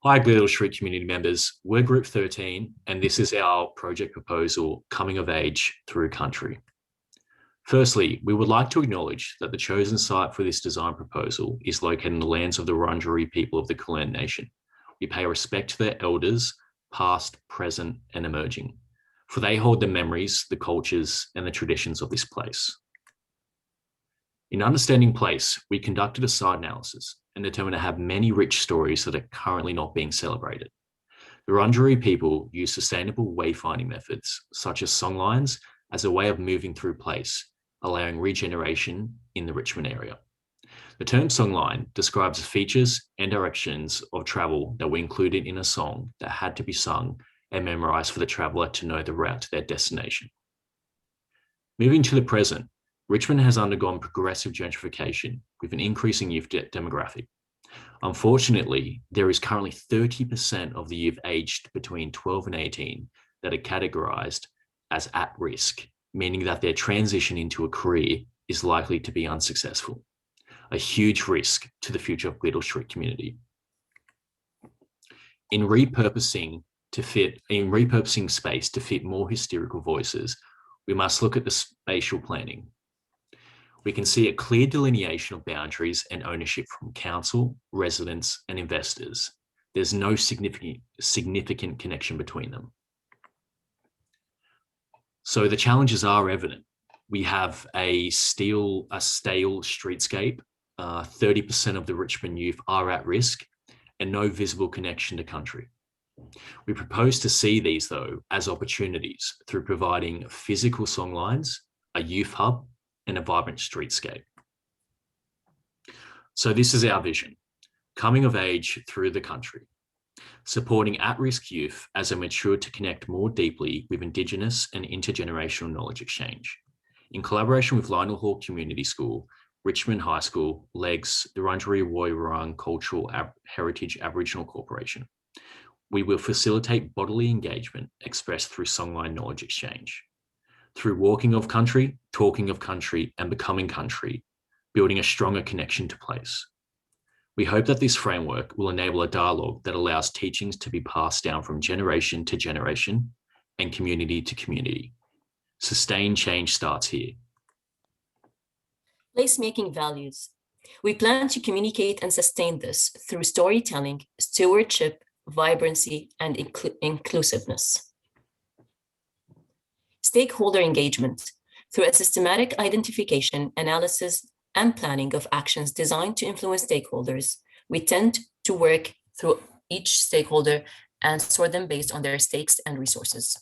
Hi, Gleadell Street community members. We're Group 13, and this is our project proposal, Coming of Age Through Country. Firstly, we would like to acknowledge that the chosen site for this design proposal is located in the lands of the Wurundjeri people of the Kulin Nation. We pay respect to their elders, past, present, and emerging, for they hold the memories, the cultures, and the traditions of this place. In understanding place, we conducted a site analysis and determined to have many rich stories that are currently not being celebrated. The Wurundjeri people use sustainable wayfinding methods, such as songlines, as a way of moving through place, allowing regeneration in the Richmond area. The term songline describes the features and directions of travel that were included in a song that had to be sung and memorized for the traveller to know the route to their destination. Moving to the present, Richmond has undergone progressive gentrification with an increasing youth demographic. Unfortunately, there is currently 30% of the youth aged between 12 and 18 that are categorised as at risk, meaning that their transition into a career is likely to be unsuccessful, a huge risk to the future of Gleadell Street community. In repurposing space to fit more hysterical voices, we must look at the spatial planning. We can see a clear delineation of boundaries and ownership from council, residents, and investors. There's no significant connection between them. So the challenges are evident. We have a stale streetscape. 30% of the Richmond youth are at risk and no visible connection to country. We propose to see these, though, as opportunities through providing physical songlines, a youth hub, and a vibrant streetscape. So this is our vision: coming of age through the country, supporting at-risk youth as they mature to connect more deeply with Indigenous and intergenerational knowledge exchange. In collaboration with Lionel Hall Community School, Richmond High School, LEGS, the Wurundjeri Woiwurrung Cultural Heritage Aboriginal Corporation, we will facilitate bodily engagement expressed through songline knowledge exchange. Through walking of country, talking of country, and becoming country, building a stronger connection to place. We hope that this framework will enable a dialogue that allows teachings to be passed down from generation to generation and community to community. Sustained change starts here. Placemaking values. We plan to communicate and sustain this through storytelling, stewardship, vibrancy, and inclusiveness. Stakeholder engagement. Through a systematic identification, analysis, and planning of actions designed to influence stakeholders, we tend to work through each stakeholder and sort them based on their stakes and resources.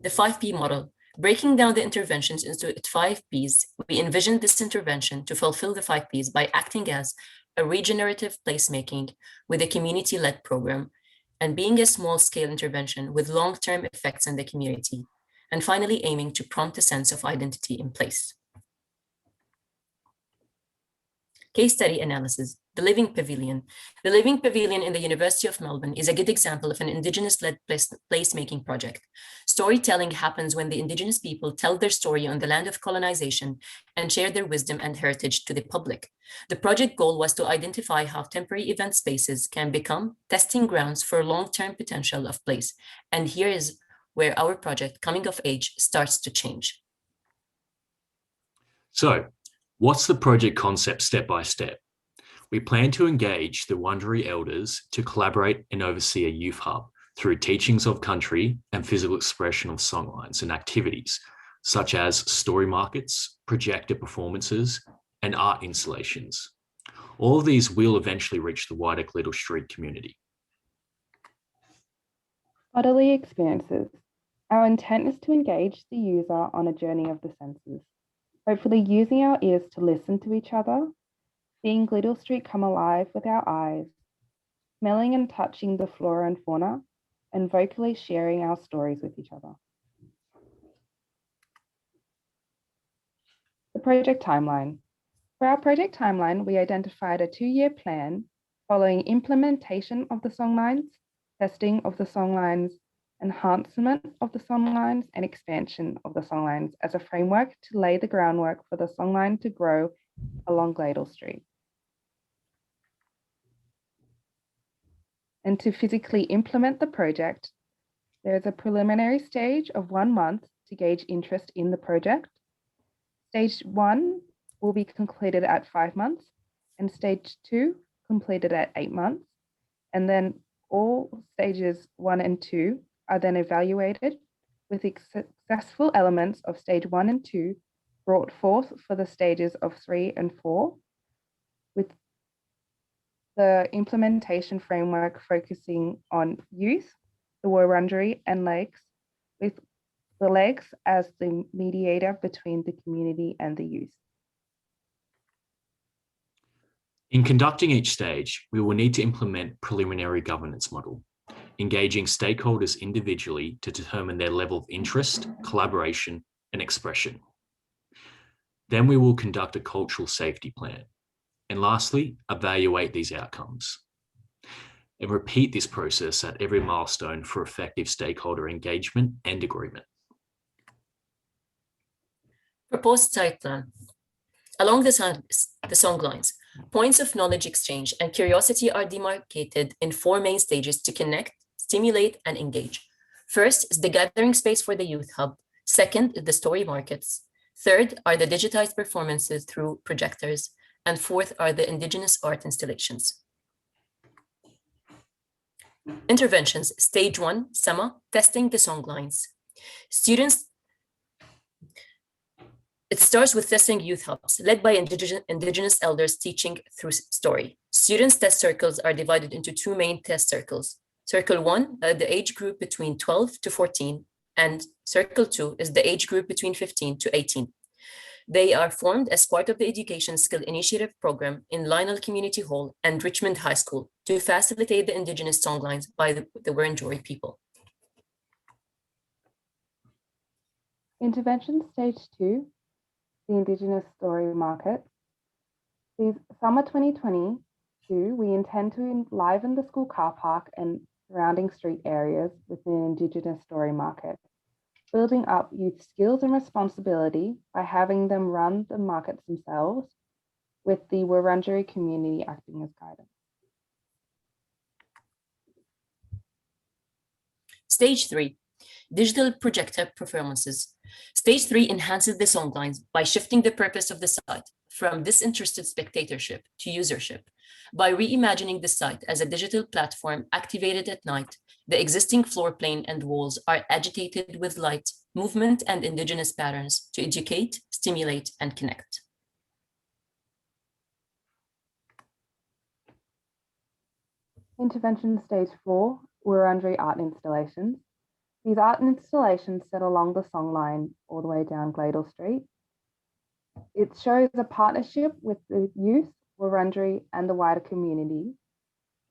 The 5P model. Breaking down the interventions into 5 Ps, we envisioned this intervention to fulfill the 5 Ps by acting as a regenerative placemaking with a community-led program, and being a small-scale intervention with long-term effects in the community, and finally aiming to prompt a sense of identity in place. Case study analysis, the Living Pavilion. The Living Pavilion in the University of Melbourne is a good example of an Indigenous-led placemaking project. Storytelling happens when the Indigenous people tell their story on the land of colonization and share their wisdom and heritage to the public. The project goal was to identify how temporary event spaces can become testing grounds for long-term potential of place. And here is where our project, Coming of Age, starts to change. So, what's the project concept step by step? We plan to engage the Wurundjeri elders to collaborate and oversee a youth hub through teachings of country and physical expression of songlines and activities such as story markets, projector performances, and art installations. All of these will eventually reach the wider Gleadell Street community. Bodily experiences. Our intent is to engage the user on a journey of the senses, hopefully using our ears to listen to each other, seeing Gleadell Street come alive with our eyes, smelling and touching the flora and fauna, and vocally sharing our stories with each other. The project timeline. For our project timeline, we identified a 2-year plan following implementation of the songlines, testing of the songlines, enhancement of the songlines, and expansion of the songlines as a framework to lay the groundwork for the songline to grow along Gleadell Street. And to physically implement the project, there is a preliminary stage of 1 month to gauge interest in the project. Stage 1 will be completed at 5 months, and stage 2 completed at 8 months. And then all stages 1 and 2 are then evaluated with successful elements of stage 1 and 2 brought forth for the stages of 3 and 4, with the implementation framework focusing on youth, the Wurundjeri and legs, with the legs as the mediator between the community and the youth. In conducting each stage, we will need to implement preliminary governance model, engaging stakeholders individually to determine their level of interest, collaboration, and expression. Then we will conduct a cultural safety plan. And lastly, evaluate these outcomes. And repeat this process at every milestone for effective stakeholder engagement and agreement. Proposed site plan. Along the songlines, points of knowledge exchange and curiosity are demarcated in 4 main stages to connect, stimulate, and engage. First is the gathering space for the youth hub. Second, the story markets. Third are the digitized performances through projectors. And fourth are the Indigenous art installations. Interventions, stage 1, summer, testing the songlines. It starts with testing youth hubs, led by Indigenous elders teaching through story. Students' test circles are divided into 2 main test circles. Circle 1, the age group between 12 to 14, and Circle 2 is the age group between 15 to 18. They are formed as part of the Education Skill Initiative program in Lionel Community Hall and Richmond High School to facilitate the Indigenous songlines by the Wurundjeri people. Intervention stage 2, the Indigenous story market. This summer 2022, we intend to enliven the school car park and surrounding street areas with an Indigenous story market, building up youth skills and responsibility by having them run the markets themselves, with the Wurundjeri community acting as guidance. Stage 3, digital projector performances. Stage 3 enhances the songlines by shifting the purpose of the site from disinterested spectatorship to usership. By reimagining the site as a digital platform activated at night, the existing floor plane and walls are agitated with light, movement, and Indigenous patterns to educate, stimulate, and connect. Intervention stage 4, Wurundjeri art installations. These art installations sit along the songline all the way down Gleadell Street. It shows a partnership with the youth, Wurundjeri, and the wider community.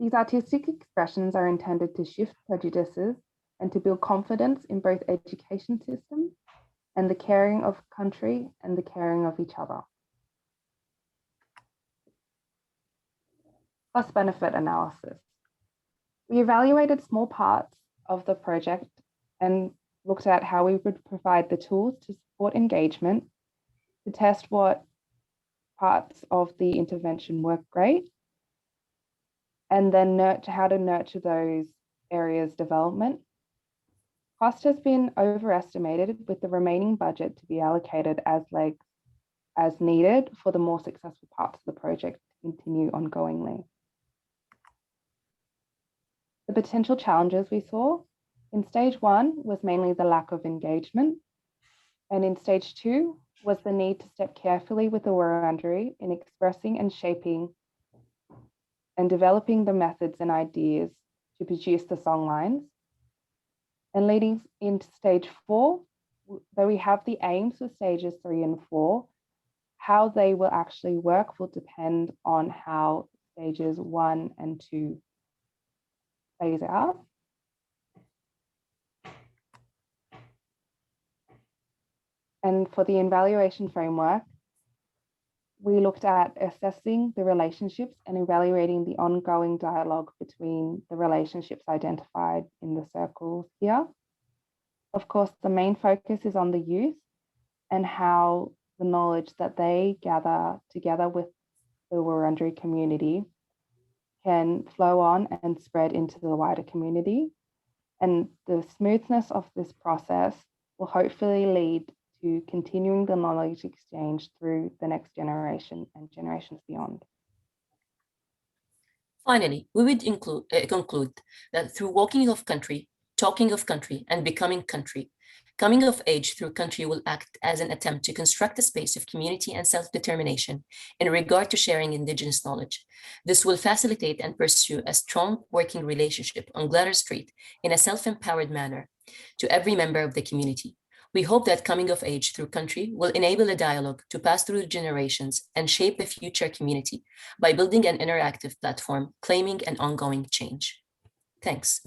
These artistic expressions are intended to shift prejudices and to build confidence in both education systems and the caring of country and the caring of each other. Cost-benefit analysis. We evaluated small parts of the project and looked at how we would provide the tools to support engagement, to test what parts of the intervention work great, and then how to nurture those areas' development. Cost has been overestimated, with the remaining budget to be allocated as needed for the more successful parts of the project to continue ongoingly. The potential challenges we saw in stage 1 was mainly the lack of engagement, and in stage 2 was the need to step carefully with the Wurundjeri in expressing and shaping and developing the methods and ideas to produce the songlines. And leading into stage 4, though we have the aims for stages 3 and 4, how they will actually work will depend on how stages 1 and 2 plays out. And for the evaluation framework, we looked at assessing the relationships and evaluating the ongoing dialogue between the relationships identified in the circles here. Of course, the main focus is on the youth and how the knowledge that they gather together with the Wurundjeri community can flow on and spread into the wider community. And the smoothness of this process will hopefully lead to continuing the knowledge exchange through the next generation and generations beyond. Finally, we would conclude that through walking of country, talking of country, and becoming country, coming of age through country will act as an attempt to construct a space of community and self-determination in regard to sharing Indigenous knowledge. This will facilitate and pursue a strong working relationship on Gleadell Street in a self-empowered manner to every member of the community. We hope that coming of age through country will enable a dialogue to pass through generations and shape the future community by building an interactive platform claiming an ongoing change. Thanks.